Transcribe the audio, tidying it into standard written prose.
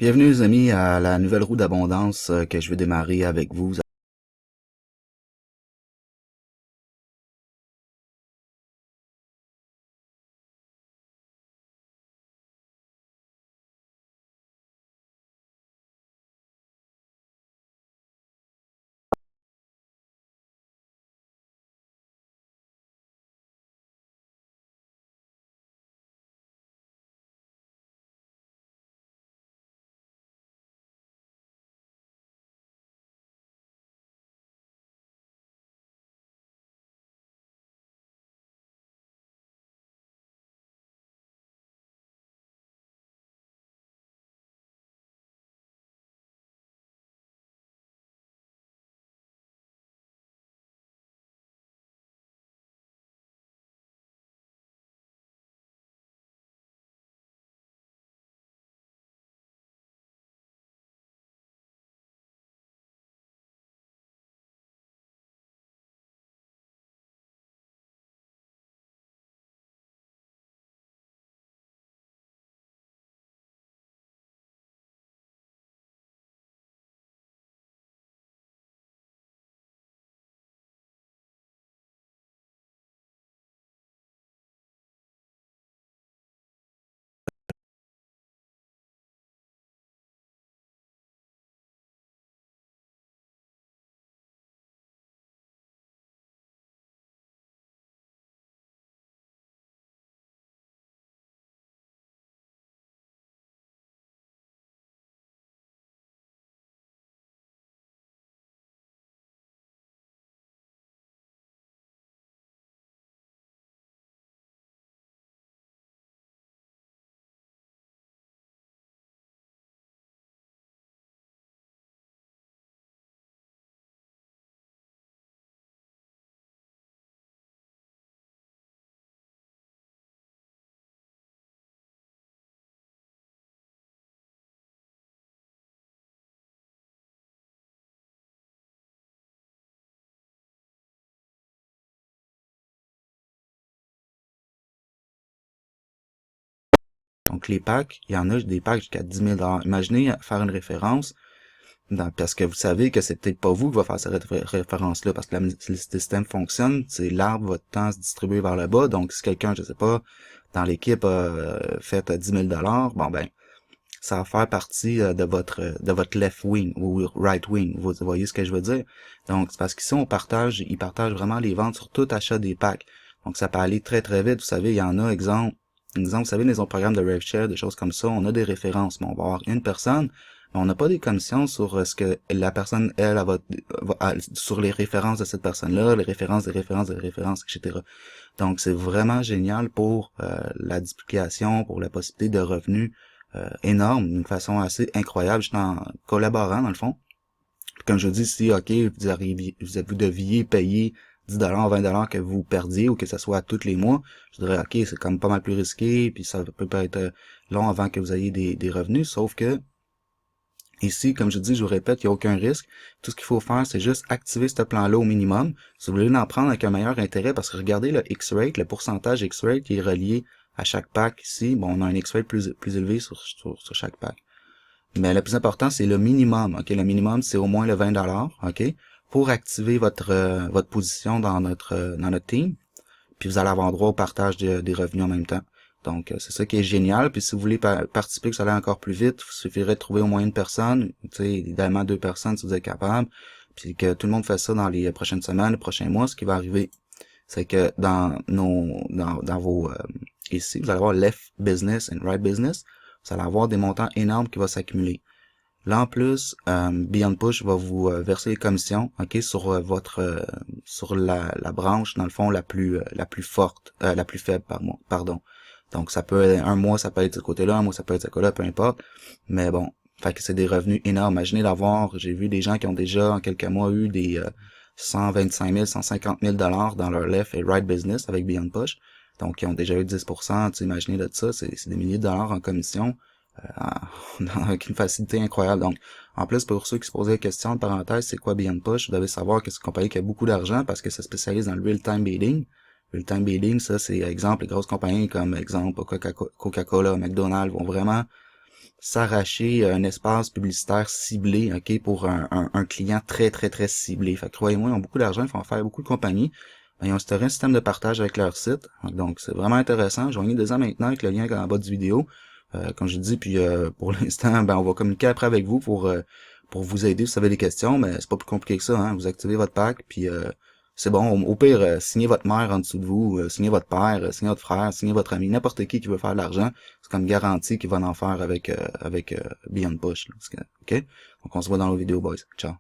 Bienvenue les amis à la nouvelle roue d'abondance que je vais démarrer avec vous. Donc les packs, il y en a des packs jusqu'à 10 000 $. Imaginez faire une référence, parce que vous savez que c'est peut-être pas vous qui va faire cette référence-là, parce que le système fonctionne, c'est l'arbre va temps se distribuer vers le bas, donc si quelqu'un, je sais pas, dans l'équipe a fait 10 000 $, bon ben, ça va faire partie de votre left wing ou right wing. Vous voyez ce que je veux dire? Donc, c'est parce qu'ici, ils partagent vraiment les ventes sur tout achat des packs. Donc, ça peut aller très, très vite. Vous savez, il y en a, exemple, vous savez, dans les programmes de RevShare, des choses comme ça, on a des références, mais on va avoir une personne, mais on n'a pas des commissions sur ce que la personne, sur les références de cette personne-là, les références, des références, des références, etc. Donc, c'est vraiment génial pour la duplication, pour la possibilité de revenus énorme, d'une façon assez incroyable, juste en collaborant, dans le fond. Comme je dis, si, OK, vous deviez payer 10 $, 20 $ que vous perdiez ou que ce soit tous les mois, je dirais, OK, c'est quand même pas mal plus risqué, puis ça peut pas être long avant que vous ayez des revenus, sauf que ici, comme je dis, je vous répète, il n'y a aucun risque. Tout ce qu'il faut faire, c'est juste activer ce plan-là au minimum. Si vous voulez en prendre avec un meilleur intérêt, parce que regardez le X-rate, le pourcentage X-rate qui est relié à chaque pack ici. Bon, on a un X-rate plus élevé sur chaque pack. Mais le plus important, c'est le minimum. OK, le minimum, c'est au moins le 20 $, OK, pour activer votre position dans notre team. Puis vous allez avoir droit au partage des revenus en même temps. Donc, c'est ça qui est génial. Puis si vous voulez participer, que ça aille encore plus vite, il suffirait de trouver au moins une personne, tu sais, idéalement 2 personnes si vous êtes capable, puis que tout le monde fasse ça dans les prochaines semaines, les prochains mois. Ce qui va arriver, c'est que dans vos ici, vous allez avoir left business and right business, vous allez avoir des montants énormes qui vont s'accumuler. Là en plus, Beyond Push va vous verser les commissions, ok, sur sur la branche dans le fond la plus forte, la plus faible pardon. Donc ça peut être un mois ça peut être de ce côté-là, un mois ça peut être de ce côté-là, peu importe. Mais bon, fait que c'est des revenus énormes. Imaginez d'avoir, j'ai vu des gens qui ont déjà en quelques mois eu des 125 000, 150 000 $ dans leur left et right business avec Beyond Push. Donc ils ont déjà eu 10%. Tu imaginez de ça, c'est des milliers de dollars en commission avec une facilité incroyable. Donc, en plus, pour ceux qui se posaient la question, de parenthèse, c'est quoi Beyond Push? Vous devez savoir que c'est une compagnie qui a beaucoup d'argent parce que ça spécialise dans le real-time bidding. Real-time bidding, ça, c'est, exemple, les grosses compagnies comme, exemple, Coca-Cola, McDonald's vont vraiment s'arracher un espace publicitaire ciblé, ok, pour un client très, très, très ciblé. Fait que croyez-moi, ils ont beaucoup d'argent, ils font faire beaucoup de compagnies. Ils ont instauré un système de partage avec leur site. Donc, c'est vraiment intéressant. Joignez des ans maintenant avec le lien en bas de vidéo. Comme je dis, puis pour l'instant, ben, on va communiquer après avec vous pour vous aider si vous avez des questions, mais c'est pas plus compliqué que ça, hein. Vous activez votre pack, puis c'est bon. Au pire, signez votre mère en dessous de vous, signez votre père, signez votre frère, signez votre ami, n'importe qui veut faire de l'argent, c'est comme garantie qu'il va en faire avec Beyond Push. Là. OK? Donc on se voit dans la vidéo, boys. Ciao.